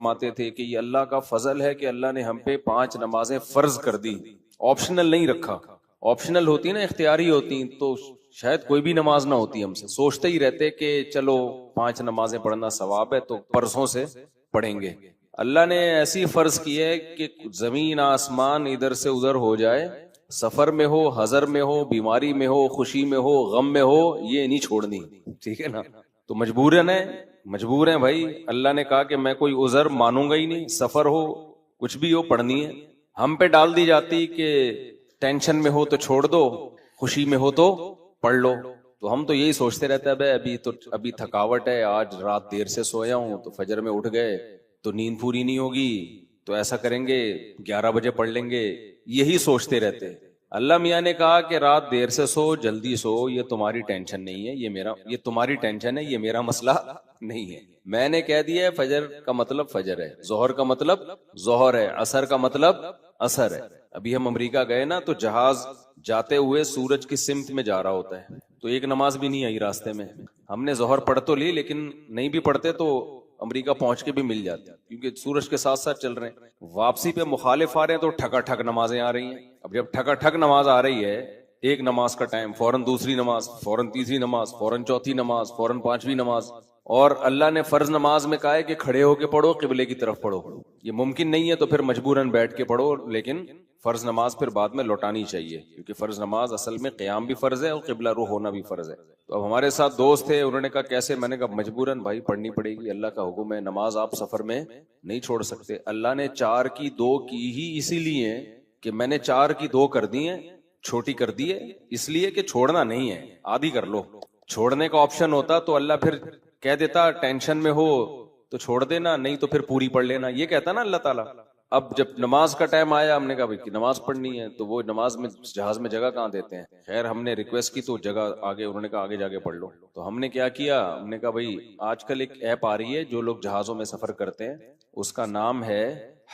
فرماتے تھے کہ یہ اللہ کا فضل ہے کہ اللہ نے ہم پہ 5 نمازیں فرض کر دی، آپشنل نہیں رکھا۔ آپشنل ہوتی نا، اختیاری ہوتی تو شاید کوئی بھی نماز نہ ہوتی، ہم سے سوچتے ہی رہتے کہ چلو 5 نمازیں پڑھنا ثواب ہے تو پرسوں سے پڑھیں گے۔ اللہ نے ایسی فرض کی ہے کہ زمین آسمان ادھر سے ادھر ہو جائے، سفر میں ہو، حضر میں ہو، بیماری میں ہو، خوشی میں ہو، غم میں ہو، یہ نہیں چھوڑنی، ٹھیک ہے نا؟ تو مجبور ہیں بھائی۔ اللہ نے کہا کہ میں کوئی عذر مانوں گا ہی نہیں، سفر ہو کچھ بھی ہو پڑھنی ہے۔ ہم پہ ڈال دی جاتی کہ ٹینشن میں ہو تو چھوڑ دو، خوشی میں ہو تو پڑھ لو۔ تو ہم تو یہی سوچتے رہتے ہیں بھائی ابھی تھکاوٹ ہے، آج رات دیر سے سویا ہوں تو فجر میں اٹھ گئے تو نیند پوری نہیں ہوگی، تو ایسا کریں گے 11 بجے پڑھ لیں گے، یہی سوچتے رہتے۔ اللہ میاں نے کہا کہ رات دیر سے سو، جلدی سو، یہ تمہاری ٹینشن نہیں ہے، یہ تمہاری ٹینشن ہے، یہ میرا مسئلہ نہیں ہے۔ میں نے کہہ دیا ہے فجر کا مطلب فجر ہے، ظہر کا مطلب ظہر ہے، عصر کا مطلب عصر ہے۔ ابھی ہم امریکہ گئے نا تو جہاز جاتے ہوئے سورج کی سمت میں جا رہا ہوتا ہے، تو ایک نماز بھی نہیں آئی راستے میں۔ ہم نے ظہر پڑھ تو لی، لیکن نہیں بھی پڑھتے تو امریکہ پہنچ کے بھی مل جاتے، کیونکہ سورج کے ساتھ ساتھ چل رہے ہیں۔ واپسی پہ مخالف آ رہے ہیں تو ٹھکا ٹھک نمازیں آ رہی ہیں۔ اب جب ٹھکا ٹھک نماز آ رہی ہے، ایک نماز کا ٹائم، فوراً دوسری نماز، فوراً تیسری نماز، فوراً چوتھی نماز، فوراً پانچویں نماز۔ اور اللہ نے فرض نماز میں کہا ہے کہ کھڑے ہو کے پڑھو، قبلے کی طرف پڑھو۔ یہ ممکن نہیں ہے تو پھر مجبوراً بیٹھ کے پڑھو، لیکن فرض نماز پھر بعد میں لوٹانی چاہیے، کیونکہ فرض نماز اصل میں قیام بھی فرض ہے اور قبلہ رخ ہونا بھی فرض ہے۔ تو اب ہمارے ساتھ دوست تھے، انہوں نے کہا کیسے؟ میں نے کہا مجبوراً بھائی پڑھنی پڑے گی، اللہ کا حکم ہے، نماز آپ سفر میں نہیں چھوڑ سکتے۔ اللہ نے 4 کی 2 کی ہی اسی لیے کہ میں نے 4 کی 2 کر دی ہیں، چھوٹی کر دی ہے اس لیے کہ چھوڑنا نہیں ہے، آدھی کر لو۔ چھوڑنے کا آپشن ہوتا تو اللہ پھر کہہ دیتا ٹینشن میں ہو تو چھوڑ دینا، نہیں تو پھر پوری پڑھ لینا، یہ کہتا نا اللہ تعالیٰ۔ اب جب نماز کا ٹائم آیا، ہم نے کہا بھائی نماز پڑھنی ہے، تو وہ نماز میں جہاز میں جگہ کہاں دیتے ہیں؟ خیر ہم نے ریکویسٹ کی تو جگہ آگے، انہوں نے کہا آگے جا کے پڑھ لو۔ تو ہم نے کیا کیا، ہم نے کہا بھائی آج کل ایک ایپ آ رہی ہے جو لوگ جہازوں میں سفر کرتے ہیں، اس کا نام ہے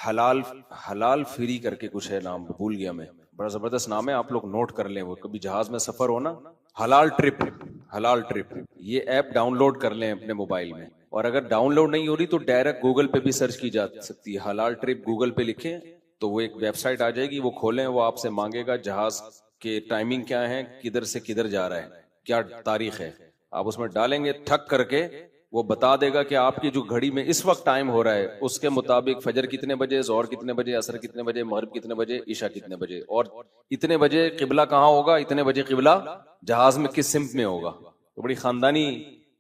حلال فری کر کے کچھ ہے، نام بھول گیا میں، بڑا زبردست نام ہے، آپ لوگ نوٹ کر لیں، وہ کبھی جہاز میں سفر ہو نا، حلال ٹرپ، یہ ایپ ڈاؤن لوڈ کر لیں اپنے موبائل میں۔ اور اگر ڈاؤن لوڈ نہیں ہو رہی تو ڈائریکٹ گوگل پہ بھی سرچ کی جا سکتی ہے، حلال ٹرپ گوگل پہ لکھیں تو وہ ایک ویب سائٹ آ جائے گی، وہ کھولیں، وہ آپ سے مانگے گا جہاز کے ٹائمنگ کیا ہے، کدھر سے کدھر جا رہا ہے، کیا تاریخ ہے، آپ اس میں ڈالیں گے، ٹھک کر کے وہ بتا دے گا کہ آپ کی جو گھڑی میں اس وقت ٹائم ہو رہا ہے اس کے مطابق فجر کتنے بجے، ظہر کتنے بجے، عصر کتنے بجے، مغرب کتنے بجے، عشاء کتنے بجے، اور اتنے بجے قبلہ کہاں ہوگا، اتنے بجے قبلہ جہاز میں کس سمت میں ہوگا۔ تو بڑی خاندانی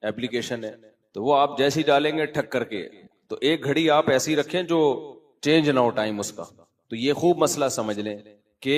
ایپلیکیشن ہے، تو وہ آپ جیسے ہی ڈالیں گے ٹھک کر کے، تو ایک گھڑی آپ ایسی رکھیں جو چینج نہ ہو ٹائم اس کا۔ تو یہ خوب مسئلہ سمجھ لیں کہ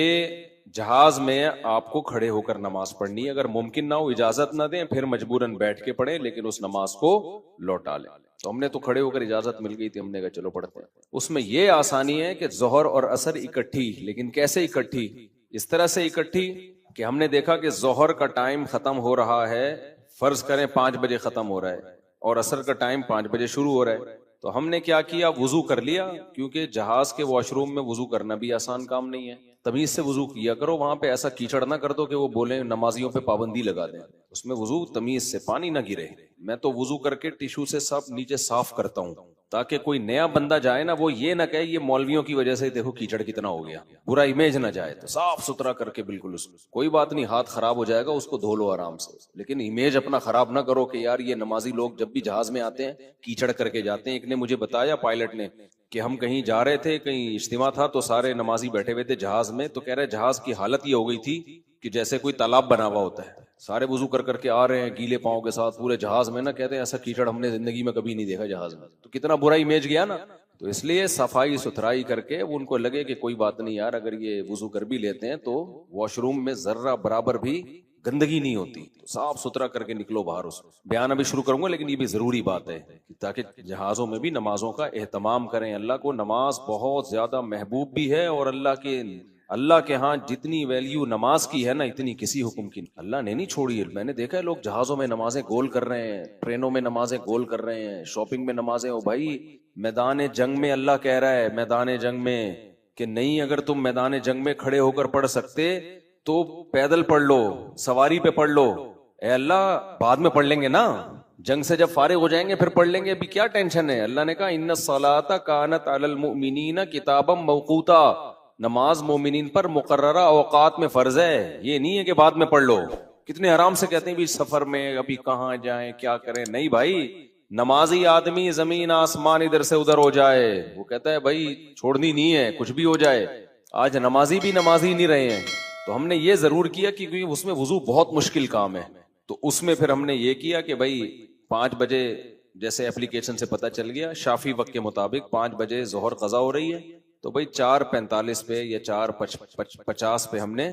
جہاز میں آپ کو کھڑے ہو کر نماز پڑھنی ہے، اگر ممکن نہ ہو اجازت نہ دیں پھر مجبوراً بیٹھ کے پڑھیں، لیکن اس نماز کو لوٹا لیں۔ تو ہم نے تو کھڑے ہو کر اجازت مل گئی تھی، ہم نے کہا چلو پڑھتے ہیں۔ اس میں یہ آسانی ہے کہ ظہر اور عصر اکٹھی، لیکن کیسے اکٹھی؟ اس طرح سے اکٹھی کہ ہم نے دیکھا کہ ظہر کا ٹائم ختم ہو رہا ہے، فرض کریں 5 بجے ختم ہو رہا ہے، اور عصر کا ٹائم 5 بجے شروع ہو رہا ہے، تو ہم نے کیا کیا، وضو کر لیا، کیونکہ جہاز کے واش روم میں وضو کرنا بھی آسان کام نہیں ہے، تمیز سے وضو کیا کرو، وہاں پہ ایسا کیچڑ نہ کر دو کہ وہ بولیں نمازیوں پہ پابندی لگا دیں، اس میں وضو تمیز سے، پانی نہ گرے۔ میں تو وضو کر کے ٹیشو سے سب نیچے صاف کرتا ہوں تاکہ کوئی نیا بندہ جائے نا، وہ یہ نہ کہے یہ مولویوں کی وجہ سے دیکھو کیچڑ کتنا ہو گیا، برا امیج نہ جائے، تو صاف ستھرا کر کے بالکل، اس کوئی بات نہیں، ہاتھ خراب ہو جائے گا اس کو دھو لو آرام سے، لیکن امیج اپنا خراب نہ کرو کہ یار یہ نمازی لوگ جب بھی جہاز میں آتے ہیں کیچڑ کر کے جاتے ہیں۔ ایک نے مجھے بتایا، پائلٹ نے، کہ ہم کہیں جا رہے تھے، کہیں اجتماع تھا، تو سارے نمازی بیٹھے ہوئے تھے جہاز میں، تو کہہ رہے جہاز کی حالت یہ ہو گئی تھی کہ جیسے کوئی تالاب بنا ہوا ہوتا ہے، سارے وضو کر کر کے آ رہے ہیں گیلے پاؤں کے ساتھ پورے جہاز میں، نا کہتے ہیں ایسا کیچڑ ہم نے زندگی میں کبھی نہیں دیکھا جہاز میں، تو کتنا برا امیج گیا نا۔ تو اس لیے صفائی ستھرائی کر کے، ان کو لگے کہ کوئی بات نہیں یار، اگر یہ وضو کر بھی لیتے ہیں تو واش روم میں ذرہ برابر بھی گندگی نہیں ہوتی، تو صاف ستھرا کر کے نکلو باہر۔ اس بیان ابھی شروع کروں گا، لیکن یہ بھی ضروری بات ہے تاکہ جہازوں میں بھی نمازوں کا اہتمام کریں۔ اللہ کو نماز بہت زیادہ محبوب بھی ہے، اور اللہ کے ہاں جتنی ویلیو نماز کی ہے نا، اتنی کسی حکم کی اللہ نے نہیں چھوڑی ہے۔ میں نے دیکھا ہے لوگ جہازوں میں نمازیں گول کر رہے ہیں، ٹرینوں میں نمازیں گول کر رہے ہیں، شاپنگ میں نمازیں، ہو بھائی میدان جنگ میں اللہ کہہ رہا ہے، میدان جنگ میں کہ نہیں، اگر تم میدان جنگ میں کھڑے ہو کر پڑھ سکتے تو پیدل پڑھ لو، سواری پہ پڑھ لو۔ اے اللہ بعد میں پڑھ لیں گے نا، جنگ سے جب فارغ ہو جائیں گے پھر پڑھ لیں گے، ابھی کیا ٹینشن ہے؟ اللہ نے کہا ان الصلاۃ کانت علی المؤمنین کتابا موقوتا، نماز مومنین پر مقررہ اوقات میں فرض ہے، یہ نہیں ہے کہ بعد میں پڑھ لو۔ کتنے آرام سے کہتے ہیں بھی سفر میں ابھی کہاں جائیں کیا کریں، نہیں بھائی، نمازی آدمی زمین آسمان ادھر سے ادھر ہو جائے وہ کہتا ہے بھائی چھوڑنی نہیں ہے، کچھ بھی ہو جائے۔ آج نمازی بھی نمازی نہیں رہے ہیں، تو ہم نے یہ ضرور کیا کہ کیونکہ اس میں وضو بہت مشکل کام ہے، تو اس میں پھر ہم نے یہ کیا کہ بھائی 5 بجے جیسے اپلیکیشن سے پتہ چل گیا شافی وقت کے مطابق 5 بجے ظہر قضا ہو رہی ہے، تو بھائی 4:45 پہ یا 4:50 پہ ہم نے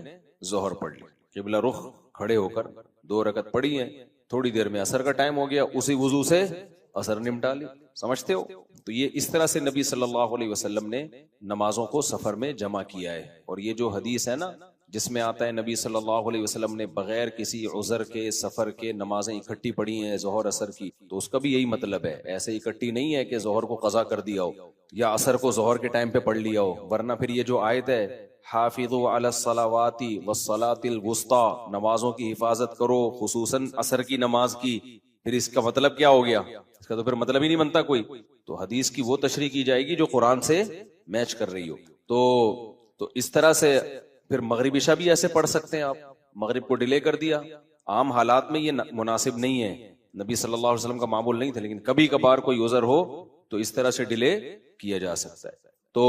ظہر پڑھ لی، قبلہ رخ کھڑے ہو کر 2 رکعت پڑھی ہیں، تھوڑی دیر میں عصر کا ٹائم ہو گیا، اسی وضو سے عصر نمٹا لی، سمجھتے ہو؟ تو یہ اس طرح سے نبی صلی اللہ علیہ وسلم نے نمازوں کو سفر میں جمع کیا ہے۔ اور یہ جو حدیث ہے نا جس میں آتا ہے نبی صلی اللہ علیہ وسلم نے بغیر کسی عذر کے سفر کے نمازیں اکٹھی پڑھی ہیں ظہر عصر کی، تو اس کا بھی یہی مطلب ہے، ایسے اکٹھی نہیں ہے کہ ظہر کو قضا کر دیا ہو یا عصر کو ظہر کے ٹائم پہ پڑھ لیا ہو، ورنہ پھر یہ جو آیت ہے حافظوا علی الصلوات والصلاۃ الوسطی، نمازوں کی حفاظت کرو خصوصاً عصر کی نماز کی، پھر اس کا مطلب کیا ہو گیا؟ اس کا تو پھر مطلب ہی نہیں بنتا کوئی، تو حدیث کی وہ تشریح کی جائے گی جو قرآن سے میچ کر رہی ہو۔ تو اس طرح سے پھر مغرب عشاء بھی ایسے پڑھ سکتے ہیں آپ، مغرب کو ڈیلے کر دیا، عام حالات میں یہ مناسب نہیں ہے، نبی صلی اللہ علیہ وسلم کا معمول نہیں تھا، لیکن کبھی کبھار کوئی عذر ہو تو اس طرح سے ڈیلے کیا جا سکتا ہے۔ تو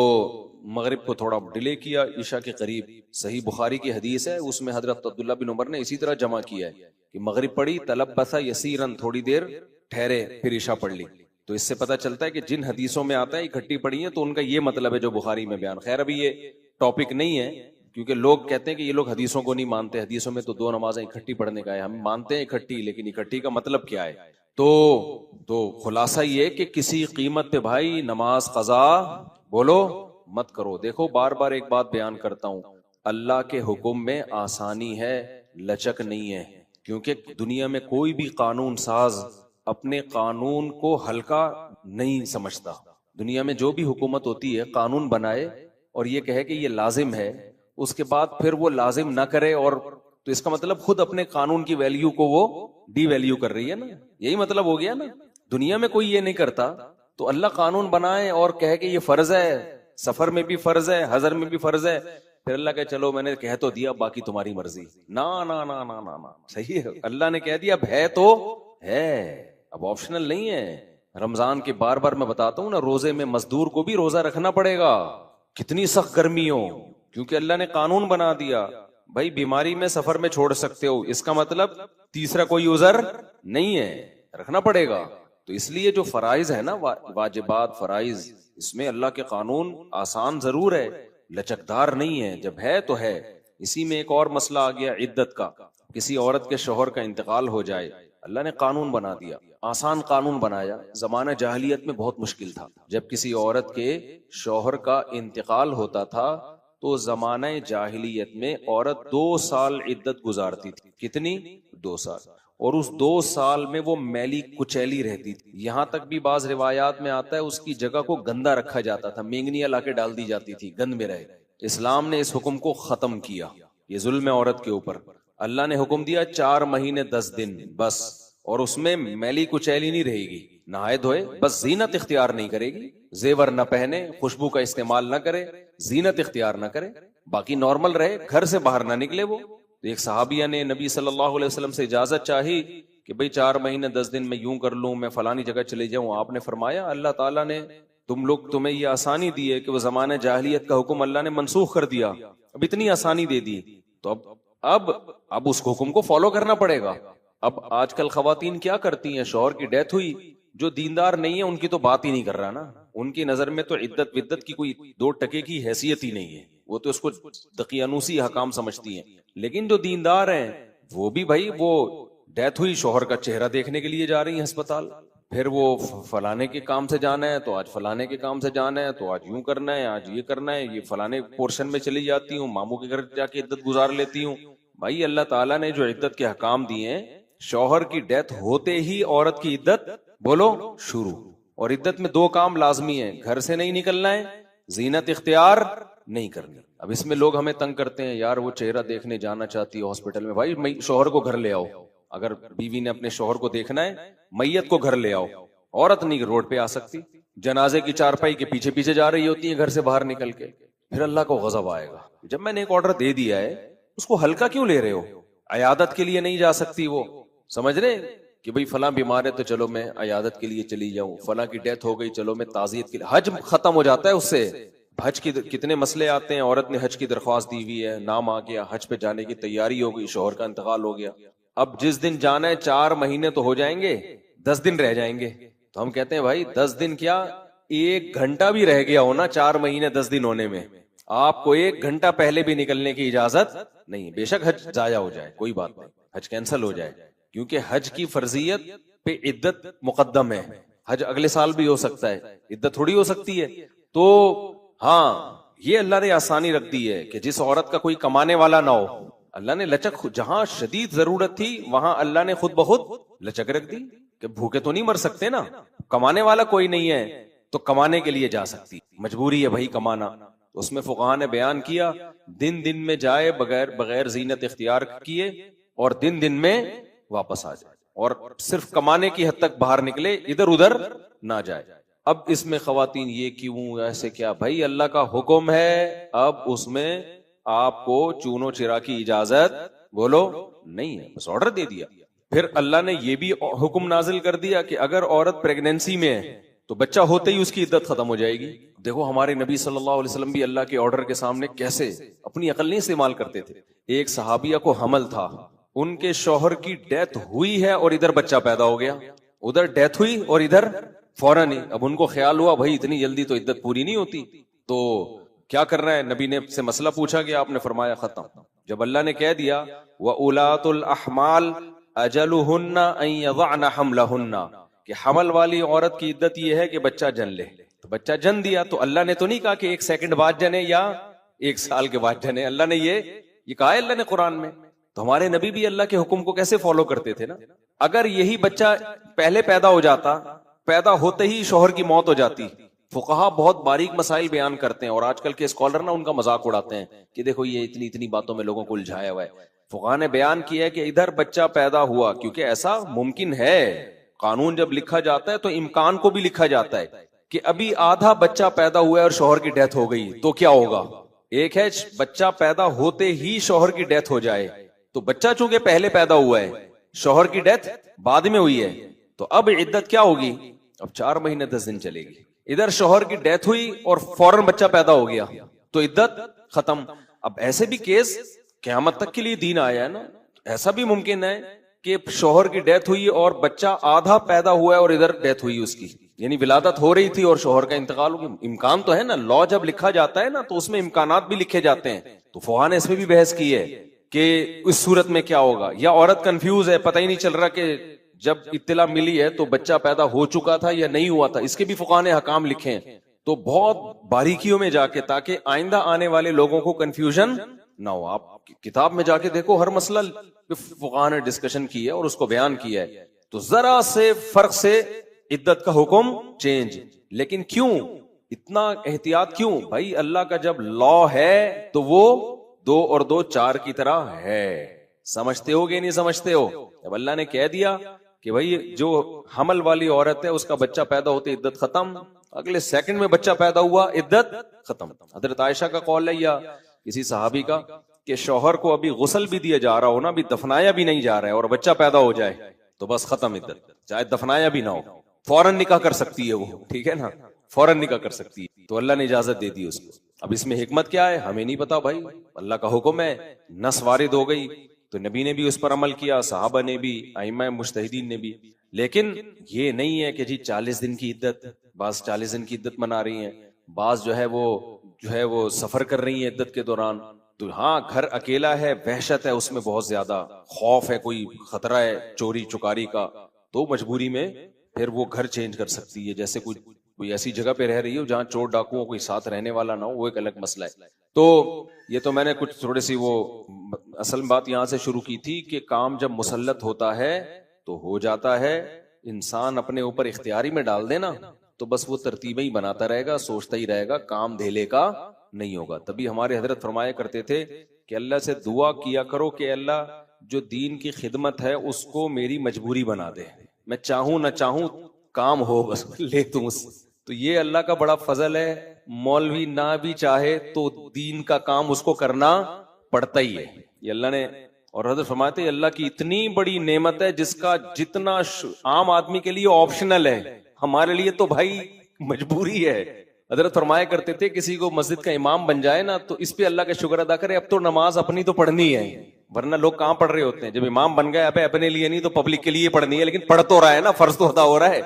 مغرب کو تھوڑا ڈیلے کیا عشاء کے قریب، صحیح بخاری کی حدیث ہے، اس میں حضرت عبداللہ بن عمر نے اسی طرح جمع کیا ہے کہ مغرب پڑھی تلبث یسیرن، تھوڑی دیر ٹھہرے، پھر عشاء پڑھ لی۔ تو اس سے پتہ چلتا ہے کہ جن حدیثوں میں آتا ہے اکٹھی پڑھی ہیں تو ان کا یہ مطلب ہے جو بخاری میں بیان۔ خیر ابھی یہ ٹاپک نہیں ہے، کیونکہ لوگ کہتے ہیں کہ یہ لوگ حدیثوں کو نہیں مانتے، حدیثوں میں تو 2 نمازیں اکٹھی پڑھنے کا ہے، ہم مانتے ہیں اکٹھی، لیکن اکٹھی کا مطلب کیا ہے؟ تو خلاصہ یہ کہ کسی قیمت پہ بھائی نماز قضا بولو مت کرو۔ دیکھو بار بار ایک بات بیان کرتا ہوں، اللہ کے حکم میں آسانی ہے، لچک نہیں ہے، کیونکہ دنیا میں کوئی بھی قانون ساز اپنے قانون کو ہلکا نہیں سمجھتا۔ دنیا میں جو بھی حکومت ہوتی ہے قانون بنائے اور یہ کہے کہ یہ لازم ہے، اس کے بعد پھر وہ لازم نہ کرے، اور تو اس کا مطلب خود اپنے قانون کی ویلیو کو وہ ڈی ویلیو کر رہی ہے نا، یہی مطلب ہو گیا نا۔ دنیا میں کوئی یہ نہیں کرتا، تو اللہ قانون بنائے اور کہے کہ یہ فرض ہے، سفر میں بھی فرض ہے، حضر میں بھی فرض ہے، پھر اللہ کہ چلو میں نے کہہ تو دیا باقی تمہاری مرضی۔ نا نا نا نا نا نا، صحیح ہے، اللہ نے کہہ دیا اب ہے تو ہے، اب آپشنل نہیں ہے۔ رمضان کے بار بار میں بتاتا ہوں نا، روزے میں مزدور کو بھی روزہ رکھنا پڑے گا، کتنی سخت گرمی ہو، کیونکہ اللہ نے قانون بنا دیا بھائی بیماری میں سفر میں چھوڑ سکتے ہو، اس کا مطلب تیسرا کوئی عذر نہیں ہے، رکھنا پڑے گا۔ تو اس لیے جو فرائض ہے نا، واجبات فرائض، اس میں اللہ کے قانون آسان ضرور ہے، لچکدار نہیں ہے، جب ہے تو ہے۔ اسی میں ایک اور مسئلہ آ گیا عدت کا، کسی عورت کے شوہر کا انتقال ہو جائے، اللہ نے قانون بنا دیا، آسان قانون بنایا، زمانہ جاہلیت میں بہت مشکل تھا، جب کسی عورت کے شوہر کا انتقال ہوتا تھا تو زمانہ جاہلیت میں عورت 2 سال عدت گزارتی تھی، کتنی؟ 2 سال، اور اس 2 سال میں وہ میلی کچیلی رہتی تھی، یہاں تک بھی بعض روایات میں آتا ہے اس کی جگہ کو گندا رکھا جاتا تھا، مینگنیاں لا کے ڈال دی جاتی تھی گند میں رہے۔ اسلام نے اس حکم کو ختم کیا، یہ ظلم ہے عورت کے اوپر، اللہ نے حکم دیا 4 مہینے 10 دن بس، اور اس میں میلی کچیلی نہیں رہے گی، نہائے دھوئے، بس زینت اختیار نہیں کرے گی، زیور نہ پہنے، خوشبو کا استعمال نہ کرے، زینت اختیار نہ کرے، باقی نارمل رہے، گھر سے باہر نہ نکلے۔ وہ ایک صحابیہ نے نبی صلی اللہ علیہ وسلم سے اجازت چاہی کہ بھئی 4 مہینے 10 دن میں یوں کر لوں، میں فلانی جگہ چلے جاؤں، آپ نے فرمایا اللہ تعالیٰ نے تمہیں یہ آسانی دی ہے کہ وہ زمانہ جاہلیت کا حکم اللہ نے منسوخ کر دیا، اب اتنی آسانی دے دی، تو اب اس حکم کو فالو کرنا پڑے گا۔ اب آج کل خواتین کیا کرتی ہیں، شوہر کی ڈیتھ ہوئی، جو دیندار نہیں ہے ان کی تو بات ہی نہیں کر رہا نا، ان کی نظر میں تو عدت ودت کی کوئی 2 ٹکے کی حیثیت ہی نہیں ہے، وہ تو اس کو دقیانوسی حکام سمجھتی ہیں، لیکن جو دیندار ہیں وہ بھی بھائی وہ ڈیتھ ہوئی، شوہر کا چہرہ دیکھنے کے لیے جا رہی ہیں ہسپتال، پھر وہ فلانے کے کام سے جانا ہے تو آج فلانے کے کام سے جانا ہے، تو آج یوں کرنا ہے، آج یہ کرنا ہے، یہ فلانے پورشن میں چلی جاتی ہوں، ماموں کے گھر جا کے عدت گزار لیتی ہوں۔ بھائی اللہ تعالیٰ نے جو عدت کے حکام دیے ہیں، شوہر کی ڈیتھ ہوتے ہی عورت کی عدت بولو شروع، اور عدت میں 2 کام لازمی ہیں، گھر سے نہیں نکلنا ہے، زینت اختیار نہیں کرنی۔ اب اس میں لوگ ہمیں تنگ کرتے ہیں، یار وہ چہرہ دیکھنے جانا چاہتی ہے ہاسپٹل میں، بھائی شوہر کو گھر لے آؤ، اگر بیوی نے اپنے شوہر کو دیکھنا ہے میت کو گھر لے آؤ, عورت نہیں روڈ پہ آ سکتی, جنازے کی چارپائی کے پیچھے پیچھے جا رہی ہوتی ہے گھر سے باہر نکل کے, پھر اللہ کو غضب آئے گا. جب میں نے ایک آرڈر دے دیا ہے اس کو ہلکا کیوں لے رہے ہو؟ عیادت کے لیے نہیں جا سکتی وہ, سمجھ رہے کہ بھئی فلاں بیمار ہے تو چلو میں عیادت کے لیے چلی جاؤں, فلاں کی ڈیتھ ہو گئی چلو میں تعزیت کے لیے. حج ختم ہو جاتا ہے اس سے. حج کی کتنے مسئلے آتے ہیں, عورت نے حج کی درخواست دی ہوئی ہے, نام آ گیا, حج پہ جانے کی تیاری ہو گئی, شوہر کا انتقال ہو گیا, اب جس دن جانا ہے 4 مہینے تو ہو جائیں گے, 10 دن رہ جائیں گے. تو ہم کہتے ہیں بھائی 10 دن کیا 1 گھنٹہ بھی رہ گیا ہونا 4 مہینے 10 دن ہونے میں, آپ کو 1 گھنٹہ پہلے بھی نکلنے کی اجازت نہیں. بے شک حج ضائع ہو جائے کوئی بات نہیں, حج کینسل ہو جائے, کیونکہ حج کی فرضیت پہ عدت مقدم ہے. حج اگلے سال بھی ہو سکتا ہے, عدت تھوڑی ہو سکتی ہے. تو ہاں یہ اللہ نے آسانی رکھ دی ہے کہ جس عورت کا کوئی کمانے والا نہ ہو, اللہ نے لچک, جہاں شدید ضرورت تھی وہاں اللہ نے خود بخود لچک رکھ دی کہ بھوکے تو نہیں مر سکتے نا, کمانے والا کوئی نہیں ہے تو کمانے کے لیے جا سکتی, مجبوری ہے بھائی کمانا. تو اس میں فقہاء نے بیان کیا دن میں جائے بغیر زینت اختیار کیے, اور دن میں واپس آ جائے, اور صرف کمانے کی حد تک باہر نکلے, ادھر ادھر نہ جائے. اب اس میں خواتین یہ کیوں ایسے کیا, بھائی اللہ کا حکم ہے, اب اس میں آپ کو چونو چرا کی اجازت بولو نہیں ہے, بس آرڈر دے دیا. پھر اللہ نے یہ بھی حکم نازل کر دیا کہ اگر عورت پریگنینسی میں ہے تو بچہ ہوتے ہی اس کی عدت ختم ہو جائے گی. دیکھو ہمارے نبی صلی اللہ علیہ وسلم بھی اللہ کے آرڈر کے سامنے کیسے اپنی عقل نہیں استعمال کرتے تھے. ایک صحابیہ کو حمل تھا, ان کے شوہر کی ڈیتھ ہوئی ہے اور ادھر بچہ پیدا ہو گیا, ادھر ڈیتھ ہوئی اور ادھر فوراً ہی. اب ان کو خیال ہوا بھائی اتنی جلدی تو عدت پوری نہیں ہوتی, تو کیا کرنا ہے, نبی نے سے مسئلہ پوچھا کہ آپ نے فرمایا ختم. جب اللہ نے کہہ دیا وَأُولَاتُ الْأَحْمَالِ أَجَلُهُنَّ أَن يَضَعْنَ حَمْلَهُنَّ, کہ حمل والی عورت کی عدت یہ ہے کہ بچہ جن لے, تو بچہ جن دیا. تو اللہ نے تو نہیں کہا کہ 1 سیکنڈ بعد جنے یا 1 سال کے بعد جنے, اللہ نے یہ کہا ہے اللہ نے قرآن میں. تو ہمارے نبی بھی اللہ کے حکم کو کیسے فالو کرتے تھے نا. اگر یہی بچہ پہلے پیدا ہو جاتا, پیدا ہوتے ہی شوہر کی موت ہو جاتی. فقہا بہت باریک مسائل بیان کرتے ہیں, اور آج کل کے اسکالر نا ان کا مذاق اڑاتے ہیں کہ دیکھو یہ اتنی باتوں میں لوگوں کو الجھایا ہوا ہے. فقہا نے بیان کیا ہے کہ ادھر بچہ پیدا ہوا, کیونکہ ایسا ممکن ہے, قانون جب لکھا جاتا ہے تو امکان کو بھی لکھا جاتا ہے کہ ابھی آدھا بچہ پیدا ہوا ہے اور شوہر کی ڈیتھ ہو گئی تو کیا ہوگا. ایک ہے بچہ پیدا ہوتے ہی شوہر کی ڈیتھ ہو جائے, تو بچہ چونکہ پہلے پیدا ہوا ہے, شوہر کی ڈیتھ بعد میں ہوئی ہے, تو اب عدت کیا ہوگی, اب 4 مہینے 10 دن چلے گی. ادھر شوہر کی ڈیتھ ہوئی اور فوراً بچہ پیدا ہو گیا تو عدت ختم. اب ایسے بھی کیس قیامت تک کے لیے دین آیا ہے نا, ایسا بھی ممکن ہے کہ شوہر کی ڈیتھ ہوئی اور بچہ آدھا پیدا ہوا ہے اور ادھر ڈیتھ ہوئی اس کی, یعنی ولادت ہو رہی تھی اور شوہر کا انتقال ہو گیا. امکان تو ہے نا, لا جب لکھا جاتا ہے نا تو اس میں امکانات بھی لکھے جاتے ہیں. تو فقہا نے اس میں بھی بحث کی ہے کہ اس صورت میں کیا ہوگا, یا عورت کنفیوز ہے, پتہ ہی نہیں چل رہا کہ جب اطلاع ملی ہے تو بچہ پیدا ہو چکا تھا یا نہیں ہوا تھا. اس کے بھی فقہا نے حکام لکھے ہیں, تو بہت باریکیوں میں جا کے, تاکہ آئندہ آنے والے لوگوں کو کنفیوژن نہ ہو. آپ کتاب میں جا کے دیکھو, ہر مسئلہ فقہا نے ڈسکشن کی ہے اور اس کو بیان کیا ہے. تو ذرا سے فرق سے عدت کا حکم چینج. لیکن کیوں اتنا احتیاط کیوں بھائی, اللہ کا جب لا ہے تو وہ 2 اور 2 4 کی طرح ہے. سمجھتے ہو گے نہیں سمجھتے ہو؟ جب اللہ نے کہہ دیا کہ بھائی جو حمل والی عورت ہے اس کا بچہ پیدا ہوتے عدت ختم, اگلے سیکنڈ میں بچہ پیدا ہوا عدت ختم. حضرت عائشہ کا قول ہے یا کسی صحابی کا کہ شوہر کو ابھی غسل بھی دیا جا رہا ہو نا, ابھی دفنایا بھی نہیں جا رہا ہے, اور بچہ پیدا ہو جائے تو بس ختم عدت, چاہے دفنایا بھی نہ ہو, فوراً نکاح کر سکتی ہے وہ, ٹھیک ہے نا, فوراً نکاح کر سکتی ہے. تو اللہ نے اجازت دے دی اس کو. اب اس میں حکمت کیا ہے ہمیں نہیں پتا بھائی, اللہ کا حکم ہے, نص وارد ہو گئی تو نبی نے بھی اس پر عمل کیا, صحابہ نے بھی, ائمہ مجتہدین نے بھی. لیکن یہ نہیں ہے کہ جی 40 دن کی عدت, بعض 40 دن کی عدت منا رہی ہیں, بعض جو ہے وہ سفر کر رہی ہیں عدت کے دوران. تو ہاں گھر اکیلا ہے, وحشت ہے اس میں, بہت زیادہ خوف ہے, کوئی خطرہ ہے چوری چکاری کا, تو مجبوری میں پھر وہ گھر چینج کر سکتی ہے. جیسے کوئی ایسی جگہ پہ رہ رہی ہو جہاں چور ڈاکوؤں کوئی ساتھ رہنے والا نہ ہو, وہ ایک الگ مسئلہ ہے. تو یہ تو میں نے کچھ تھوڑی سی وہ اصل بات یہاں سے شروع کی تھی کہ کام جب مسلط ہوتا ہے تو ہو جاتا ہے, انسان اپنے اوپر اختیاری میں ڈال دینا تو بس وہ ترتیبیں ہی بناتا رہے گا, سوچتا ہی رہے گا, کام دھیلے کا نہیں ہوگا. تبھی ہمارے حضرت فرمایا کرتے تھے کہ اللہ سے دعا کیا کرو کہ اللہ جو دین کی خدمت ہے اس کو میری مجبوری بنا دے, میں چاہوں نہ چاہوں کام ہو بس لے توں تو یہ اللہ کا بڑا فضل ہے. مولوی نہ بھی چاہے تو دین کا کام اس کو کرنا پڑتا ہی ہے. یہ اللہ نے, اور حضرت فرماتے ہیں اللہ کی اتنی بڑی نعمت ہے جس کا جتنا عام آدمی کے لیے آپشنل ہے, ہمارے لیے تو بھائی مجبوری ہے. حضرت فرمایا کرتے تھے کسی کو مسجد کا امام بن جائے نا تو اس پہ اللہ کا شکر ادا کرے, اب تو نماز اپنی تو پڑھنی ہے, ورنہ لوگ کہاں پڑھ رہے ہوتے ہیں. جب امام بن گئے اب اپنے لیے نہیں تو پبلک کے لیے پڑھنی ہے, لیکن پڑھ تو رہا ہے نا, فرض تو ادا ہو رہا ہے,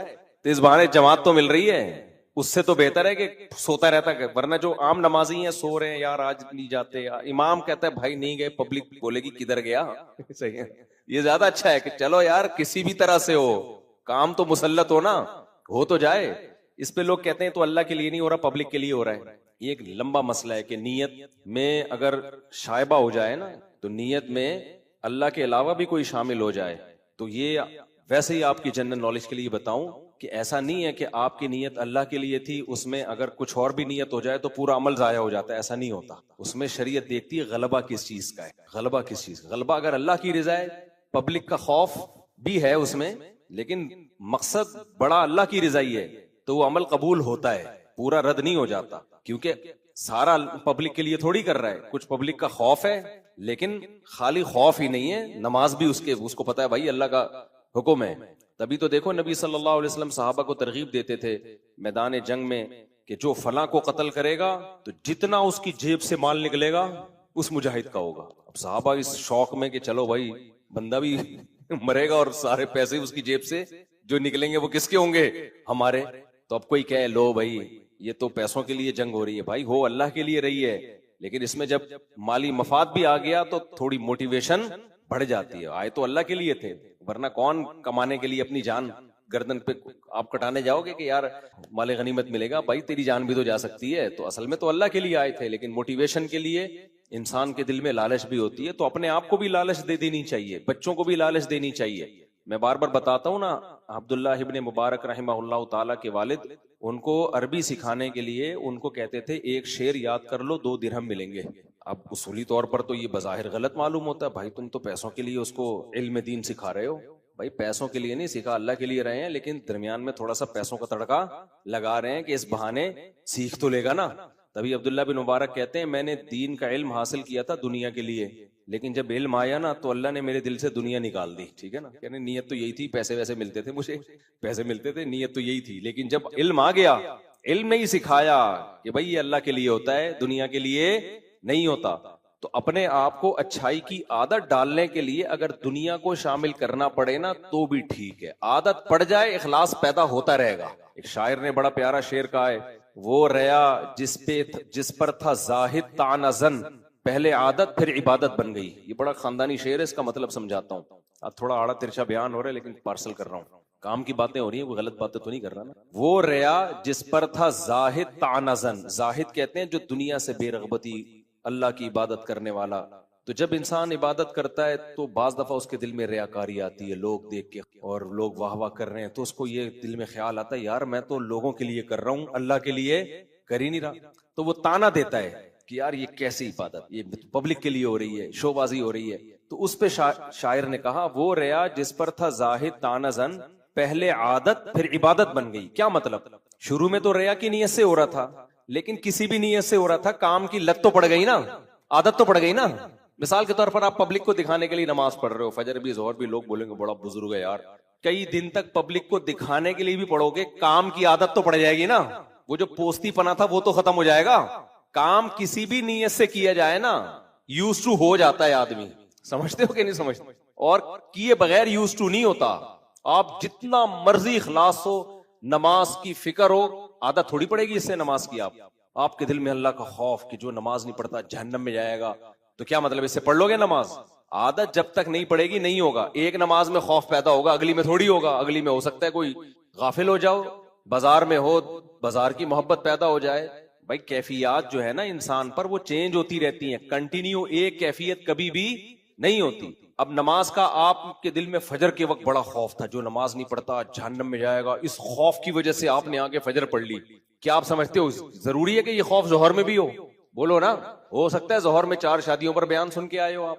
تو اس بہانے جماعت تو مل رہی ہے. اس سے تو بہتر ہے کہ سوتا رہتا ہے, ورنہ جو عام نمازی ہیں سو رہے ہیں, یار آج نہیں جاتے, امام کہتا ہے بھائی نہیں گئے, پبلک بولے گی کدھر گیا. صحیح ہے, یہ زیادہ اچھا ہے کہ چلو یار کسی بھی طرح سے ہو, کام تو مسلط ہو نا, ہو تو جائے. اس پہ لوگ کہتے ہیں تو اللہ کے لیے نہیں ہو رہا, پبلک کے لیے ہو رہا ہے. یہ ایک لمبا مسئلہ ہے کہ نیت میں اگر شائبہ ہو جائے نا, تو نیت میں اللہ کے علاوہ بھی کوئی شامل ہو جائے تو یہ ویسے ہی آپ کی جنرل نالج کے لیے بتاؤں کہ ایسا نہیں ہے کہ آپ کی نیت اللہ کے لیے تھی, اس میں اگر کچھ اور بھی نیت ہو جائے تو پورا عمل ضائع ہو جاتا ہے, ایسا نہیں ہوتا. اس میں شریعت دیکھتی ہے غلبہ کس چیز کا ہے, غلبہ کس چیز, غلبہ اگر اللہ کی رضا ہے, پبلک کا خوف بھی ہے اس میں, لیکن مقصد بڑا اللہ کی رضا ہی ہے, تو وہ عمل قبول ہوتا ہے, پورا رد نہیں ہو جاتا. کیونکہ سارا پبلک کے لیے تھوڑی کر رہا ہے, کچھ پبلک کا خوف ہے, لیکن خالی خوف ہی نہیں ہے, نماز بھی اس کو پتا ہے بھائی اللہ کا حکم ہے. تبھی تو دیکھو نبی صلی اللہ علیہ وسلم صحابہ کو ترغیب دیتے تھے میدان جنگ میں کہ جو فلاں کو قتل کرے گا تو جتنا اس کی جیب سے مال نکلے گا اس مجاہد کا ہوگا. اب صحابہ اس شوق میں کہ چلو بھائی بندہ بھی مرے گا اور سارے پیسے اس کی جیب سے جو نکلیں گے وہ کس کے ہوں گے, ہمارے. تو اب کوئی کہے لو بھائی یہ تو پیسوں کے لیے جنگ ہو رہی ہے, بھائی ہو اللہ کے لیے رہی ہے, لیکن اس میں جب مالی مفاد بھی آ گیا تو تھوڑی موٹیویشن بڑھ جاتی ہے. آئے تو اللہ کے لیے تھے, ورنہ کون کمانے کے لیے اپنی جان گردن پہ آپ کٹانے جاؤ گے کہ یار مال غنیمت ملے گا, بھائی تیری جان بھی تو جا سکتی ہے. تو اصل میں تو اللہ کے لیے آئے تھے, لیکن موٹیویشن کے لیے انسان کے دل میں لالچ بھی ہوتی ہے, تو اپنے آپ کو بھی لالچ دے دینی چاہیے, بچوں کو بھی لالچ دینی چاہیے. میں بار بار بتاتا ہوں نا, عبداللہ ابن مبارک رحمہ اللہ تعالیٰ کے والد, ان کو عربی سکھانے کے لیے ان کو کہتے تھے ایک شعر یاد کر لو 2 درہم ملیں گے. اب اصولی طور پر تو یہ بظاہر غلط معلوم ہوتا ہے, بھائی تم تو پیسوں کے لیے اس کو علم دین سکھا رہے ہو. بھائی پیسوں کے لیے نہیں سکھا, اللہ کے لیے رہے ہیں, لیکن درمیان میں تھوڑا سا پیسوں کا تڑکا لگا رہے ہیں کہ اس بہانے سیکھ تو لے گا نا. تبھی عبداللہ بن مبارک کہتے ہیں میں نے دین کا علم حاصل کیا تھا دنیا کے لیے, لیکن جب علم آیا نا تو اللہ نے میرے دل سے دنیا نکال دی. ٹھیک ہے نا, یعنی نیت تو یہی تھی, پیسے ویسے ملتے تھے, مجھے پیسے ملتے تھے, نیت تو یہی تھی, لیکن جب علم آ گیا, علم نے ہی سکھایا کہ بھائی یہ اللہ کے لیے ہوتا ہے, دنیا کے لیے نہیں ہوتا. تو اپنے آپ کو اچھائی کی عادت ڈالنے کے لیے اگر دنیا کو شامل کرنا پڑے نا تو بھی ٹھیک ہے, عادت پڑ جائے اخلاص پیدا ہوتا رہے گا. ایک شاعر نے بڑا پیارا شعر کہا ہے, وہ ریا جس پر تھا زاہد تعنزن, پہلے عادت پھر عبادت بن گئی. یہ بڑا خاندانی شعر ہے, اس کا مطلب سمجھاتا ہوں. اب تھوڑا آڑا ترچا بیان ہو رہا ہے لیکن پارسل کر رہا ہوں, کام کی باتیں ہو رہی ہیں, وہ غلط باتیں تو نہیں کر رہا نا. وہ ریا جس پر تھا زاہد تعنزن, زاہد کہتے ہیں جو دنیا سے بے رغبتی, اللہ کی عبادت کرنے والا. تو جب انسان عبادت کرتا ہے تو بعض دفعہ اس کے دل میں ریاکاری آتی ہے, لوگ دیکھ کے اور لوگ واہ واہ کر رہے ہیں, تو اس کو یہ دل میں خیال آتا ہے یار میں تو لوگوں کے لیے کر رہا ہوں, اللہ کے لیے کر ہی نہیں رہا. تو وہ تانا دیتا ہے کہ یار یہ کیسی عبادت, یہ پبلک کے لیے ہو رہی ہے, شو بازی ہو رہی ہے. تو اس پہ شاعر نے کہا وہ ریا جس پر تھا زاہد تعنزن, پہلے عادت پھر عبادت بن گئی. کیا مطلب, شروع میں تو ریا کی نیت سے ہو رہا تھا, لیکن کسی بھی نیت سے ہو رہا تھا, کام کی لت تو پڑ گئی نا, عادت تو پڑ گئی نا. مثال کے طور پر آپ پبلک کو دکھانے کے لیے نماز پڑھ رہے ہو, فجر بھی ظہر بھی, لوگ بولیں گے بڑا بزرگ ہے یار, کئی دن تک پبلک کو دکھانے کے لیے بھی پڑھو گے, کام کی عادت تو پڑ جائے گی نا. وہ جو پوستی پنا تھا وہ تو ختم ہو جائے گا. کام کسی بھی نیت سے کیا جائے نا یوز ٹو ہو جاتا ہے آدمی, سمجھتے ہو کہ نہیں سمجھتے, اور کیے بغیر یوز ٹو نہیں ہوتا. آپ جتنا مرضی اخلاص ہو, نماز کی فکر ہو, عادت تھوڑی پڑے گی اس سے نماز کی. آپ کے دل میں اللہ کا خوف کہ جو نماز نہیں پڑھتا جہنم میں جائے گا, تو کیا مطلب اس سے پڑھ لو گے نماز. عادت جب تک نہیں پڑے گی نہیں ہوگا. ایک نماز میں خوف پیدا ہوگا, اگلی میں تھوڑی ہوگا. اگلی میں ہو سکتا ہے کوئی غافل ہو جاؤ, بازار میں ہو, بازار کی محبت پیدا ہو جائے. بھائی کیفیات جو ہے نا انسان پر وہ چینج ہوتی رہتی ہیں, کنٹینیو ایک کیفیت کبھی بھی نہیں ہوتی. اب نماز کا آپ کے دل میں فجر کے وقت بڑا خوف تھا, جو نماز نہیں پڑھتا جہنم میں جائے گا, اس خوف کی وجہ سے آپ نے آگے فجر پڑھ لی. کیا آپ سمجھتے ہو ضروری ہے کہ یہ خوف ظہر میں بھی ہو؟ بولو نا. ہو سکتا ہے ظہر میں 4 شادیوں پر بیان سن کے آئے ہو آپ,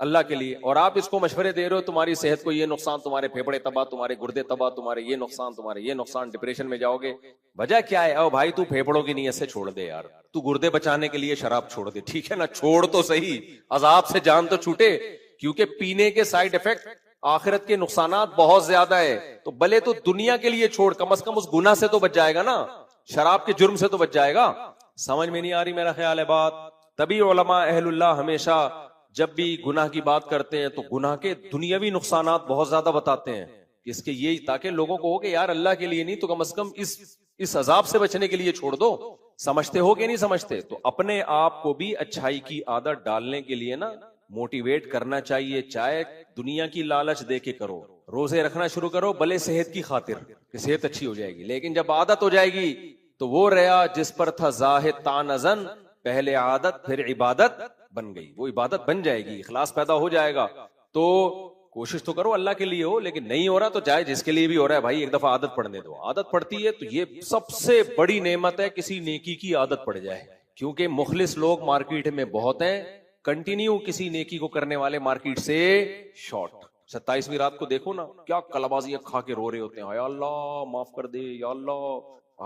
اللہ کے لیے, اور آپ اس کو مشورے دے رہے ہو تمہاری صحت کو یہ نقصان, تمہارے پھیپھڑے تباہ, تمہارے گردے تباہ, تمہارے یہ نقصان, تمہارے یہ نقصان, ڈپریشن میں جاؤ گے. وجہ کیا ہے؟ او بھائی تو پھیپھڑوں کی نیت سے چھوڑ دے یار, تو گردے بچانے کے لیے شراب چھوڑ دے, ٹھیک ہے نا, چھوڑ تو صحیح, عذاب سے جان تو چھوٹے, کیونکہ پینے کے سائیڈ افیکٹ, آخرت کے نقصانات بہت زیادہ ہے. تو بھلے تو دنیا کے لیے چھوڑ, کم از کم اس گناہ سے تو بچ جائے گا نا, شراب کے جرم سے تو بچ جائے گا. سمجھ میں نہیں آ رہی میرا خیال ہے بات. تبھی علماء اہل اللہ ہمیشہ جب بھی گناہ کی بات کرتے ہیں تو گناہ کے دنیاوی نقصانات بہت زیادہ بتاتے ہیں, اس کے یہ تاکہ لوگوں کو ہو کہ یار اللہ کے لیے نہیں تو کم از کم اس عذاب سے بچنے کے لیے چھوڑ دو. سمجھتے ہو کہ نہیں سمجھتے؟ تو اپنے آپ کو بھی اچھائی کی عادت ڈالنے کے لیے نا موٹیویٹ کرنا چاہیے, چاہے دنیا کی لالچ دے کے کرو, روزے رکھنا شروع کرو بھلے صحت کی خاطر کہ صحت اچھی ہو جائے گی, لیکن جب عادت ہو جائے گی تو وہ ریا جس پر تھا زاہد تانزن, پہلے عادت پھر عبادت بن گئی, وہ عبادت بن جائے گی, اخلاص پیدا ہو جائے گا. تو کوشش تو کرو اللہ کے لیے ہو, لیکن نہیں ہو رہا تو چاہے جس کے لیے بھی ہو رہا ہے بھائی ایک دفعہ عادت پڑنے دو. عادت پڑتی ہے تو یہ سب سے بڑی نعمت ہے کسی نیکی کی عادت پڑ جائے, کیونکہ مخلص لوگ مارکیٹ میں بہت ہیں, کنٹینیو کسی نیکی کو کرنے والے مارکیٹ سے شارٹ. 27ویں رات کو دیکھو نا کیا کلابازیاں کھا کے رو رہے ہوتے ہیں, یا اللہ معاف کر دے, یا اللہ,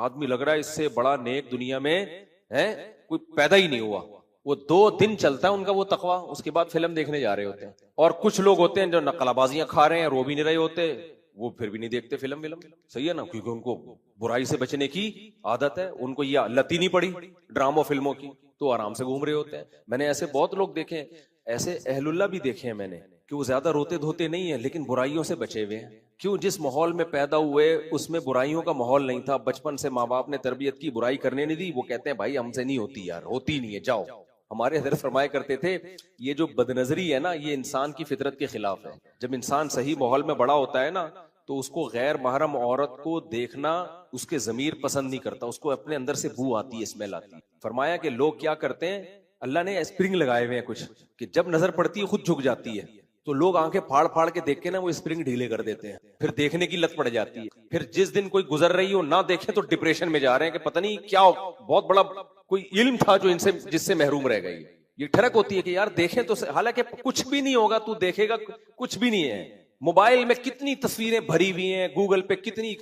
آدمی لگ رہا ہے اس سے بڑا نیک دنیا میں ہے کوئی پیدا ہی نہیں ہوا. وہ 2 دن چلتا ہے ان کا وہ تقویٰ, اس کے بعد فلم دیکھنے جا رہے ہوتے ہیں. اور کچھ لوگ ہوتے ہیں جو نقلابازیاں کھا رہے ہیں, رو بھی نہیں رہے ہوتے, وہ پھر بھی نہیں دیکھتے فلم. صحیح ہے نا, کیونکہ ان کو برائی سے بچنے کی عادت ہے, ان کو یہ لت ہی نہیں پڑی ڈراموں فلموں کی, تو آرام سے گھوم رہے ہوتے ہیں. میں نے ایسے بہت لوگ دیکھے, ایسے اہل اللہ بھی دیکھے ہیں میں نے, کہ وہ زیادہ روتے دھوتے نہیں ہیں لیکن برائیوں سے بچے ہوئے ہیں. کیوں؟ جس ماحول میں پیدا ہوئے اس میں برائیوں کا ماحول نہیں تھا, بچپن سے ماں باپ نے تربیت کی, برائی کرنے نہیں دی. وہ کہتے ہیں بھائی ہم سے نہیں ہوتی یار, ہوتی نہیں ہے, جاؤ. ہمارے حضرت فرمایا کرتے تھے یہ جو بدنظری ہے نا یہ انسان کی فطرت کے خلاف ہے. جب انسان صحیح ماحول میں بڑا ہوتا ہے نا تو اس کو غیر محرم عورت کو دیکھنا اس کے ضمیر پسند نہیں کرتا, اس کو اپنے اندر سے بو آتی ہے, اسمیل آتی ہے. فرمایا کہ لوگ کیا کرتے ہیں, اللہ نے اسپرنگ لگائے ہوئے ہیں کچھ, کہ جب نظر پڑتی ہے خود جھک جاتی ہے, تو لوگ آنکھیں پھاڑ پھاڑ کے دیکھ کے نا وہ اسپرنگ ڈھیلے کر دیتے ہیں, پھر دیکھنے کی لت پڑ جاتی ہے. پھر جس دن کوئی گزر رہی ہو نہ دیکھے تو ڈپریشن میں جا رہے ہیں کہ پتہ نہیں کیا بہت بڑا کوئی علم تھا جو ان سے جس سے محروم رہ گئی. یہ ٹھڑک ہوتی ہے کہ یار دیکھیں تو, حالانکہ کچھ بھی نہیں ہوگا, تو دیکھے گا کچھ بھی نہیں ہے. موبائل میں کتنی تصویریں بھری ہوئی ہیں, گوگل پہ کتنی,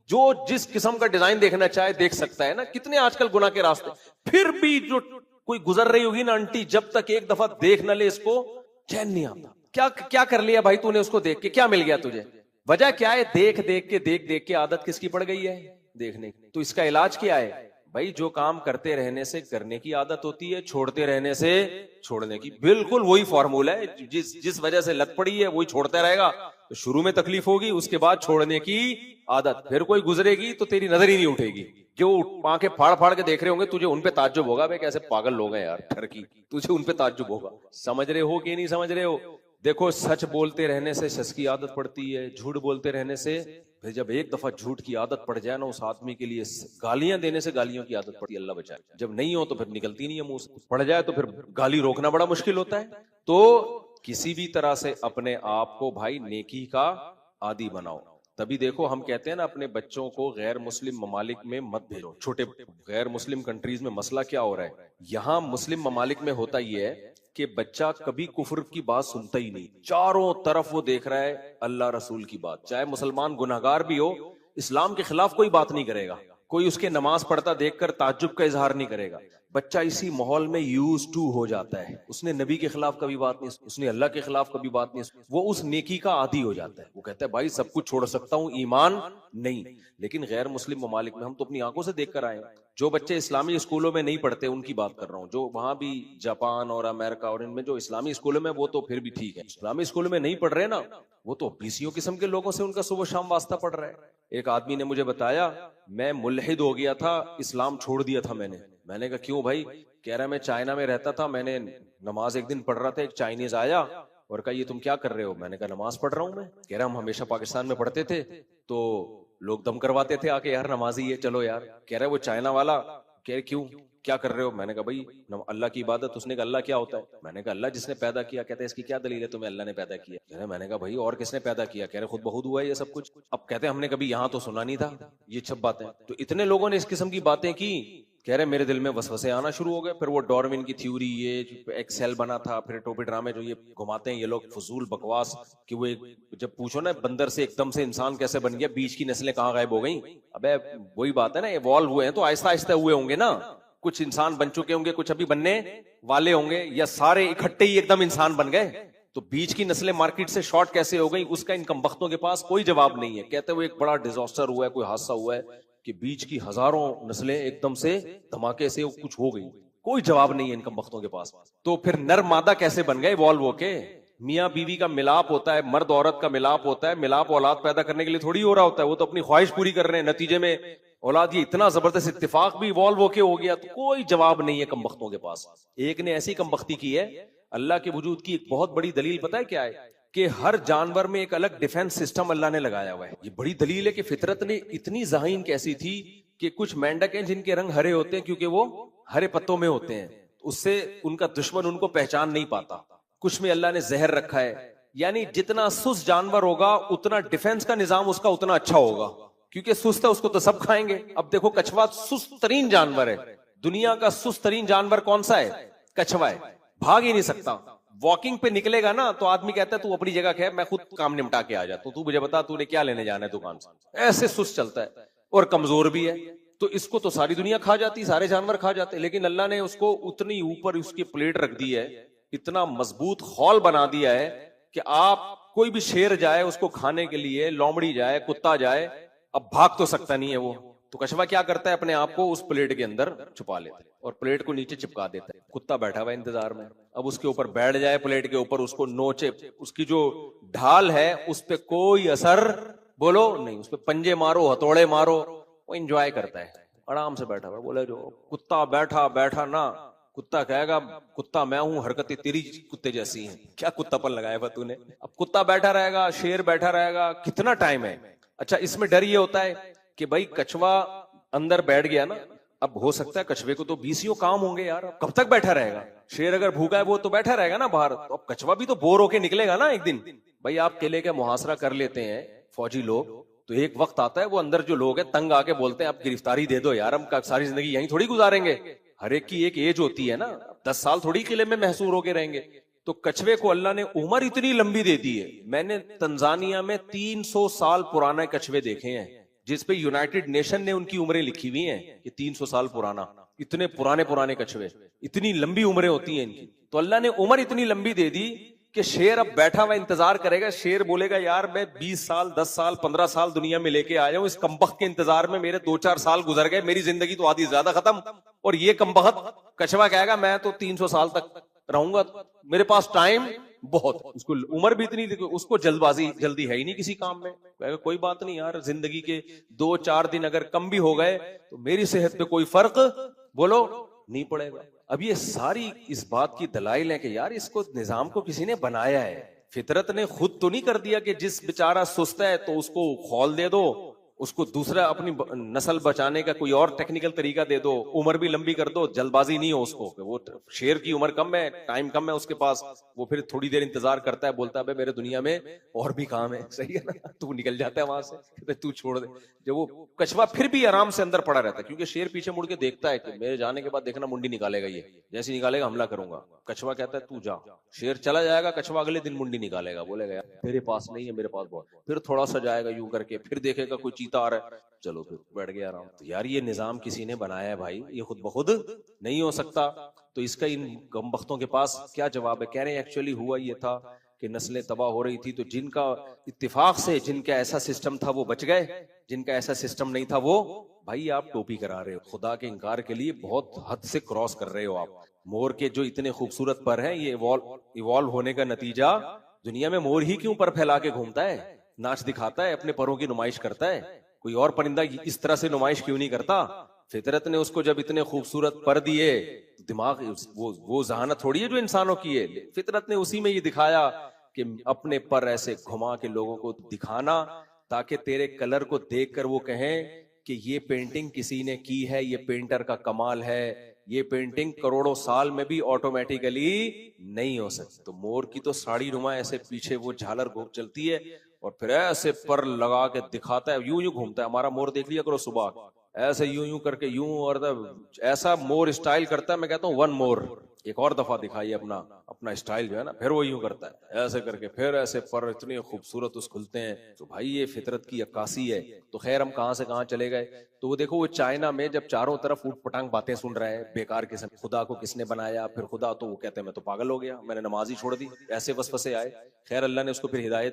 جو جس قسم کا ڈیزائن دیکھنا چاہے دیکھ سکتا ہے نا. کتنے آج کل گناہ کے راستے, پھر بھی جو کوئی گزر رہی ہوگی نا آنٹی, جب تک ایک دفعہ دیکھ نہ لے اس کو چین نہیں آتا. کیا کر لیا بھائی تو نے اس کو دیکھ کے, کیا مل گیا تجھے؟ وجہ کیا ہے؟ دیکھ کے عادت کس کی پڑ گئی ہے؟ دیکھنے کی. تو اس کا علاج کیا ہے بھائی؟ جو کام کرتے رہنے سے کرنے کی عادت ہوتی ہے, چھوڑتے رہنے سے چھوڑنے کی. بالکل وہی فارمولہ ہے, جس وجہ سے لت پڑی ہے وہی چھوڑتا رہے گا. تو شروع میں تکلیف ہوگی, اس کے بعد چھوڑنے کی عادت, پھر کوئی گزرے گی تو تیری نظر ہی نہیں اٹھے گی. جو آنکھیں پھاڑ پھاڑ کے دیکھ رہے ہوں گے تجھے ان پہ تعجب ہوگا, بھائی کیسے پاگل لوگ ہیں یار ٹھرکی, تجھے ان پہ تعجب ہوگا. سمجھ رہے ہو کہ نہیں سمجھ رہے ہو؟ دیکھو سچ بولتے رہنے سے سچ کی عادت پڑتی ہے, جھوٹ بولتے رہنے سے, پھر جب ایک دفعہ جھوٹ کی عادت پڑ جائے نا اس آدمی کے لیے, گالیاں دینے سے گالیوں کی عادت پڑتی ہے, اللہ بچائے. جب نہیں ہو تو پھر نکلتی نہیں ہے منہ سے, پڑ جائے تو پھر گالی روکنا بڑا مشکل ہوتا ہے. تو کسی بھی طرح سے اپنے آپ کو بھائی نیکی کا عادی بناؤ. تبھی دیکھو ہم کہتے ہیں نا اپنے بچوں کو غیر مسلم ممالک میں مت بھیجو. چھوٹے غیر مسلم کنٹریز میں مسئلہ کیا ہو رہا ہے, یہاں مسلم ممالک میں ہوتا یہ ہے کہ بچہ کبھی کفر کی بات سنتا ہی نہیں, چاروں طرف وہ دیکھ رہا ہے اللہ رسول کی بات. چاہے مسلمان گناہگار بھی ہو, اسلام کے خلاف کوئی بات نہیں کرے گا, کوئی اس کے نماز پڑھتا دیکھ کر تعجب کا اظہار نہیں کرے گا. بچہ اسی ماحول میں یوز ٹو ہو جاتا ہے, اس نے نبی کے خلاف کبھی بات نہیں, اس نے اللہ کے خلاف کبھی بات نہیں, وہ اس نیکی کا عادی ہو جاتا ہے. وہ کہتا ہے بھائی سب کچھ چھوڑ سکتا ہوں, ایمان نہیں. لیکن غیر مسلم ممالک میں ہم تو اپنی آنکھوں سے دیکھ کر آئے ہیں, جو بچے اسلامی اسکولوں میں نہیں پڑھتے ان کی بات کر رہا ہوں, جو وہاں بھی جاپان اور امریکہ اور ان میں جو اسلامی اسکولوں میں, وہ تو پھر بھی ٹھیک ہے. اسلامی اسکولوں میں نہیں پڑھ رہے نا, وہ تو بیسیوں قسم کے لوگوں سے ان کا صبح شام واسطہ پڑ رہا ہے. ایک آدمی نے مجھے بتایا میں ملحد ہو گیا تھا, اسلام چھوڑ دیا تھا میں نے کہا کیوں بھائی؟ کہہ رہا میں چائنا میں رہتا تھا, میں نے نماز ایک دن پڑھ رہا تھا, ایک چائنیز آیا اور کہا یہ تم کیا کر رہے ہو؟ میں نے کہا نماز پڑھ رہا ہوں میں. کہہ رہا ہم ہمیشہ پاکستان میں پڑھتے تھے تو لوگ دم کرواتے تھے آ کے, یار نمازی ہے چلو یار. کہہ رہا وہ چائنا والا, کہہ کیوں کیا کر رہے ہو؟ میں نے کہا بھائی اللہ کی عبادت. اس نے کہا اللہ کیا ہوتا ہے؟ میں نے کہا اللہ جس نے پیدا کیا. کہتے ہیں اس کی کیا دلیل ہے تمہیں اللہ نے پیدا کیا؟ کہہ رہے میں نے کہا بھائی اور کس نے پیدا کیا؟ کہہ رہے خود بخود ہوا ہے یہ سب کچھ. اب کہتے ہیں ہم نے کبھی یہاں تو سنا نہیں تھا یہ سب باتیں. تو اتنے لوگوں نے اس قسم کی باتیں کی کہہ رہے میرے دل میں وسوسے آنا شروع ہو گئے. پھر وہ ڈارون کی تھیوری, یہ ایک سیل بنا تھا, پھر ٹوپی ڈرامے جو یہ گھماتے ہیں یہ لوگ فضول بکواس, کہ وہ جب پوچھو نا بندر سے ایک دم سے انسان کیسے بن گیا, بیچ کی نسلیں کہاں غائب ہو گئیں. ابے وہی بات ہے نا, ایوالو ہوئے ہیں تو آہستہ آہستہ ہوئے ہوں گے نا, کچھ انسان بن چکے ہوں گے, کچھ ابھی بننے والے ہوں گے, یا سارے اکٹھے ہی ایک دم انسان بن گئے. تو بیچ کی نسلیں مارکیٹ سے شارٹ کیسے ہو گئی, اس کا ان کمبختوں کے پاس کوئی جواب نہیں ہے. کہتے ہوئے ایک بڑا ڈیزاسٹر ہوا ہے, کوئی حادثہ ہوا ہے کہ بیچ کی ہزاروں نسلیں ایک دم سے دھماکے سے کچھ ہو گئی, کوئی جواب نہیں ہے ان کمبختوں کے پاس. تو پھر نر مادہ کیسے بن گئے ایوالو ہو کے؟ میاں بیوی کا ملاپ ہوتا ہے, مرد عورت کا ملاپ ہوتا ہے, ملاپ اولاد پیدا کرنے کے لیے تھوڑی ہو رہا ہوتا ہے, وہ تو اپنی خواہش پوری کر رہے ہیں, نتیجے میں اولاد, یہ اتنا زبردست اتفاق بھی ایوالو ہو کے ہو گیا. تو کوئی جواب نہیں ہے کمبختوں کے پاس. ایک نے ایسی کمبختی کی ہے, اللہ کے وجود کی ایک بہت بڑی دلیل پتہ ہے کیا ہے, کہ ہر جانور میں ایک الگ ڈیفنس سسٹم اللہ نے لگایا ہوا ہے. یہ بڑی دلیل ہے کہ فطرت نے اتنی ذہین کیسی تھی کہ کچھ مینڈک ہیں جن کے رنگ ہرے ہوتے ہیں کیونکہ وہ ہرے پتوں میں ہوتے ہیں, اس سے ان کا دشمن ان کو پہچان نہیں پاتا. کچھ میں اللہ نے زہر رکھا ہے, یعنی جتنا سست جانور ہوگا اتنا ڈیفنس کا نظام اس کا اتنا اچھا ہوگا, کیونکہ سست ہے اس کو تو سب کھائیں گے. اب دیکھو کچھوا سست ترین جانور ہے, دنیا کا سست ترین جانور کون سا ہے؟ کچھوا ہے. بھاگ ہی نہیں سکتا, واکنگ پہ نکلے گا نا تو آدمی کہتا ہے تو اپنی جگہ کھے, میں خود کام نمٹا کے آ جاتا ہوں, تو مجھے بتا تو نے کیا لینے جانا ہے دکان سے. ایسے سست چلتا ہے اور کمزور بھی ہے. تو اس کو تو ساری دنیا کھا جاتی, سارے جانور کھا جاتے, لیکن اللہ نے اس کو اتنی اوپر اس کی پلیٹ رکھ دی ہے, اتنا مضبوط خول بنا دیا ہے کہ آپ کوئی بھی شیر جائے اس کو کھانے کے لیے, لومڑی جائے, کتا جائے, اب بھاگ تو سکتا نہیں ہے وہ. تو کچھوا کیا کرتا ہے, اپنے آپ کو اس پلیٹ کے اندر چھپا لیتا ہے اور پلیٹ کو نیچے چپکا دیتا ہے. کتا بیٹھا ہوا انتظار میں, اب اس کے اوپر بیٹھ جائے پلیٹ کے اوپر, اس کو نوچے, اس کی جو ڈھال ہے اس پہ کوئی اثر بولو نہیں, اس پہ پنجے مارو, ہتھوڑے مارو, وہ انجوائے کرتا ہے, آرام سے بیٹھا ہوا. بولے جو کتا بیٹھا بیٹھا نا, کتا کہے گا کتا میں ہوں, حرکتیں تیری کتے جیسی ہیں, کیا کتا پن لگایا ہوا تو نے. اب کتا بیٹھا رہے گا, شیر بیٹھا رہے گا, کتنا ٹائم ہے. اچھا اس میں ڈر یہ ہوتا ہے کہ بھائی کچھوا اندر بیٹھ گیا نا, اب ہو سکتا ہے کچھوے کو تو 20 کام ہوں گے یار, کب تک بیٹھا رہے گا. شیر اگر بھوکا ہے وہ تو بیٹھا رہے گا نا باہر, تو اب کچھوا بھی تو بور ہو کے نکلے گا نا ایک دن. بھائی آپ قلعے کا محاصرہ کر لیتے ہیں فوجی لوگ, تو ایک وقت آتا ہے وہ اندر جو لوگ ہیں تنگ آ کے بولتے ہیں اب گرفتاری دے دو یار, ہم ساری زندگی یہیں تھوڑی گزاریں گے. ہر ایک کی ایک ایج ہوتی ہے نا, 10 سال تھوڑی قلعے میں محصور ہو کے رہیں گے. تو کچھوے کو اللہ نے عمر اتنی لمبی دے دی ہے. میں نے تنزانیہ میں 300 سال پرانے کچھوے دیکھے ہیں, جس پہ یونائٹڈ نیشن نے ان کی عمریں لکھی ہوئی ہیں کہ 300 سال پرانا. اتنے پرانے کچھوے, اتنی لمبی عمریں ہوتی ہیں ان کی. تو اللہ نے عمر اتنی لمبی دے دی کہ شیر اب بیٹھا ہوا انتظار کرے گا. شیر بولے گا یار میں 20 سال 10 سال 15 سال دنیا میں لے کے آیا ہوں, اس کمبخت کے انتظار میں میرے 2-4 سال گزر گئے, میری زندگی تو آدھی زیادہ ختم, اور یہ کمبخت. کچھوا کہے گا میں تو 300 سال تک رہوں گا, میرے پاس ٹائم بہت. اس کو عمر بھی اتنی, اس کو جلدی ہے ہی نہیں کسی کام میں. کوئی بات نہیں یار, زندگی کے 2-4 دن اگر کم بھی ہو گئے تو میری صحت پہ کوئی فرق بولو نہیں پڑے گا. اب یہ ساری اس بات کی دلائل ہیں کہ یار اس کو نظام کو کسی نے بنایا ہے. فطرت نے خود تو نہیں کر دیا کہ جس بیچارہ سست ہے تو اس کو خول دے دو, اس کو دوسرا اپنی نسل بچانے کا کوئی اور ٹیکنیکل طریقہ دے دو, عمر بھی لمبی کر دو, جلد بازی نہیں ہو اس کو. وہ شیر کی عمر کم ہے, ٹائم کم ہے اس کے پاس, وہ پھر تھوڑی دیر انتظار کرتا ہے, بولتا ہے میرے دنیا میں اور بھی کام ہے. صحیح ہے نا, تو نکل جاتا ہے وہاں سے, تو چھوڑ دے. جب وہ کچھوا پھر بھی آرام سے اندر پڑا رہتا ہے, کیونکہ شیر پیچھے مڑ کے دیکھتا ہے کہ میرے جانے کے بعد دیکھنا منڈی نکالے گا, یہ جیسے نکالے گا حملہ کروں گا. کچھوا کہتا ہے تو جا. شیر چلا جائے گا, کچھوا اگلے دن منڈی نکالے گا, بولے گا میرے پاس نہیں ہے, میرے پاس بہت. پھر تھوڑا سا جائے گا یوں کر کے, پھر دیکھے گا کوئی چیتا آ رہا ہے, چلو پھر بیٹھ گیا آرام. تو یار یہ نظام کسی نے بنایا ہے بھائی, یہ خود بخود نہیں ہو سکتا. تو اس کا ان کمبختوں کے پاس کیا جواب ہے؟ کہہ رہے ہیں ایکچولی ہوا یہ تھا کہ نسلیں تباہ ہو رہی تھی, تو جن کا اتفاق سے جن کا ایسا سسٹم تھا وہ بچ گئے, جن کا ایسا سسٹم نہیں تھا وہ, بھائی آپ ٹوپی کرا رہے ہو, خدا کے انکار کے لیے بہت حد سے کراس کر رہے ہو آپ. مور کے جو اتنے خوبصورت پر ہیں, یہ ایوالو ہونے کا نتیجہ. دنیا میں مور ہی کیوں پر پھیلا کے گھومتا ہے, ناچ دکھاتا ہے, اپنے پروں کی نمائش کرتا ہے؟ کوئی اور پرندہ اس طرح سے نمائش کیوں نہیں کرتا؟ فطرت نے اس کو جب اتنے خوبصورت پر دیے, دماغ وہ ذہانت تھوڑی ہے جو انسانوں کی ہے. فطرت نے اسی میں یہ دکھایا کہ اپنے پر ایسے گھما کے لوگوں کو دکھانا, تاکہ تیرے کلر کو دیکھ کر وہ کہیں کہ یہ پینٹنگ کسی نے کی ہے, یہ پینٹر کا کمال ہے, یہ پینٹنگ کروڑوں سال میں بھی آٹومیٹیکلی نہیں ہو سکتی. تو مور کی تو ساڑی نما ایسے پیچھے وہ جھالر گھوم چلتی ہے, اور پھر ایسے پر لگا کے دکھاتا ہے, یوں گھومتا ہے. ہمارا مور دیکھ لیا کرو صبح, ایسے یوں یوں کر کے یوں، اور ایسا مور اسٹائل کرتا ہے، میں کہتا ہوں ون مور، ایک اور دفعہ دکھائیے اپنا اسٹائل جو ہے نا. پھر وہ یوں کرتا ہے ایسے کر کے، پھر ایسے پر اتنے خوبصورت اس کھلتے ہیں. تو بھائی یہ فطرت کی عکاسی ہے. تو خیر ہم کہاں سے کہاں چلے گئے. تو وہ دیکھو وہ چائنا میں جب چاروں طرف اوٹ پٹانگ باتیں سن رہے ہیں بیکار قسم، خدا کو کس نے بنایا، پھر خدا، تو وہ کہتے ہیں میں تو پاگل ہو گیا، میں نے نماز ہی چھوڑ دی، ایسے وسوسے آئے. خیر اللہ نے اس کو پھر ہدایت